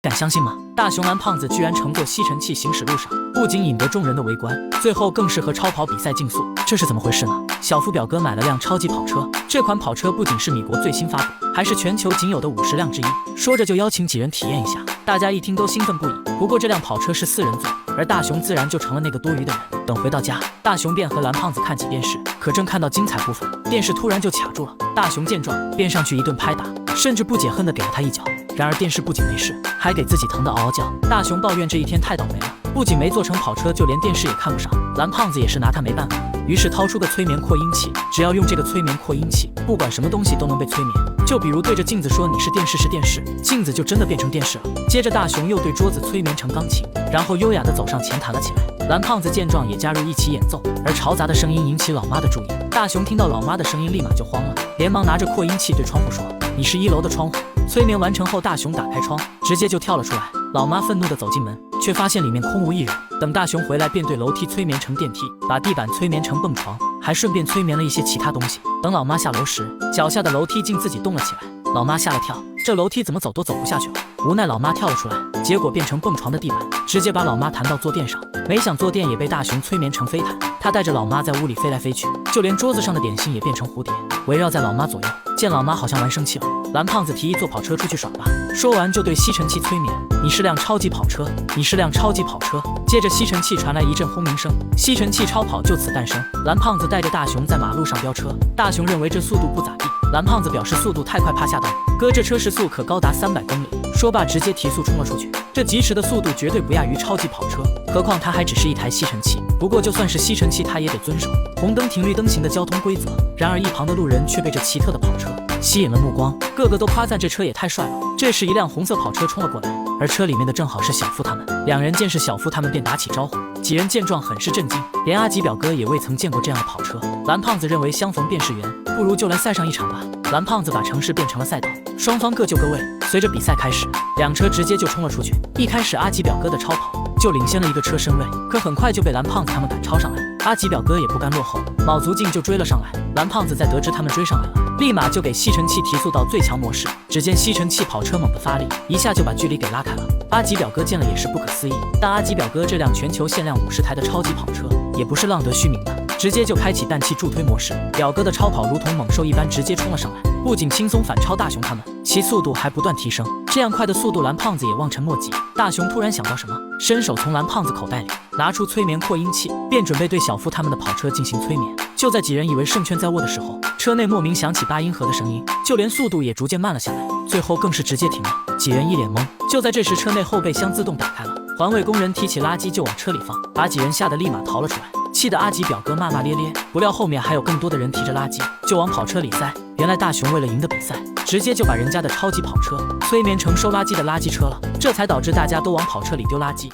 敢相信吗？大熊蓝胖子居然乘坐吸尘器行驶路上，不仅引得众人的围观，最后更是和超跑比赛竞速，这是怎么回事呢？小夫表哥买了辆超级跑车，这款跑车不仅是米国最新发布，还是全球仅有的50辆之一。说着就邀请几人体验一下，大家一听都兴奋不已。不过这辆跑车是4人座，而大熊自然就成了那个多余的人。等回到家，大熊便和蓝胖子看起电视，可正看到精彩部分，电视突然就卡住了。大熊见状，便上去一顿拍打，甚至不解恨地给了他一脚。然而电视不仅没事，还给自己疼得嗷嗷叫。大熊抱怨这一天太倒霉了，不仅没做成跑车，就连电视也看不上。蓝胖子也是拿他没办法，于是掏出个催眠扩音器，只要用这个催眠扩音器，不管什么东西都能被催眠。就比如对着镜子说你是电视是电视，镜子就真的变成电视了。接着大熊又对桌子催眠成钢琴，然后优雅地走上前弹了起来。蓝胖子见状也加入一起演奏，而嘈杂的声音引起老妈的注意。大熊听到老妈的声音立马就慌了，连忙拿着扩音器对窗户说：“你是1楼的窗户。”催眠完成后，大熊打开窗，直接就跳了出来。老妈愤怒地走进门，却发现里面空无一人。等大熊回来，便对楼梯催眠成电梯，把地板催眠成蹦床，还顺便催眠了一些其他东西。等老妈下楼时，脚下的楼梯竟自己动了起来，老妈吓了跳，这楼梯怎么走都走不下去了。无奈老妈跳了出来，结果变成蹦床的地板，直接把老妈弹到坐垫上。没想坐垫也被大熊催眠成飞毯，他带着老妈在屋里飞来飞去，就连桌子上的点心也变成蝴蝶，围绕在老妈左右。见老妈好像玩生气了，蓝胖子提议坐跑车出去耍吧，说完就对吸尘器催眠：“你是辆超级跑车，你是辆超级跑车。”接着吸尘器传来一阵轰鸣声，吸尘器超跑就此诞生。蓝胖子带着大熊在马路上飙车，大熊认为这速度不咋地，蓝胖子表示速度太快怕吓到你，哥这车时速可高达300公里。说罢直接提速冲了出去，这疾驰的速度绝对不亚于超级跑车，何况它还只是一台吸尘器。不过就算是吸尘器，它也得遵守红灯停绿灯行的交通规则。然而一旁的路人却被这奇特的跑车吸引了目光，个个都夸赞这车也太帅了。这时一辆红色跑车冲了过来，而车里面的正好是小夫他们。两人见是小夫他们，便打起招呼。几人见状很是震惊，连阿吉表哥也未曾见过这样的跑车。蓝胖子认为相逢便是缘，不如就来赛上一场吧。蓝胖子把城市变成了赛道，双方各就各位。随着比赛开始，两车直接就冲了出去。一开始阿吉表哥的超跑就领先了一个车身位，可很快就被蓝胖子他们赶超上来。阿吉表哥也不甘落后，卯足劲就追了上来。蓝胖子在得知他们追上来了，立马就给吸尘器提速到最强模式。只见吸尘器跑车猛地发力，一下就把距离给拉开了。阿吉表哥见了也是不可思议，但阿吉表哥这辆全球限量50台的超级跑车也不是浪得虚名的，直接就开启氮气助推模式。表哥的超跑如同猛兽一般直接冲了上来，不仅轻松反超大熊他们，其速度还不断提升。这样快的速度，蓝胖子也望尘莫及。大熊突然想到什么，伸手从蓝胖子口袋里拿出催眠扩音器，便准备对小夫他们的跑车进行催眠。就在几人以为胜券在握的时候，车内莫名响起8音盒的声音，就连速度也逐渐慢了下来，最后更是直接停了。几人一脸懵。就在这时，车内后备箱自动打开了，环卫工人提起垃圾就往车里放，把几人吓得立马逃了出来，气得阿吉表哥骂骂咧咧。不料后面还有更多的人提着垃圾就往跑车里塞。原来大熊为了赢得比赛，直接就把人家的超级跑车催眠成收垃圾的垃圾车了，这才导致大家都往跑车里丢垃圾。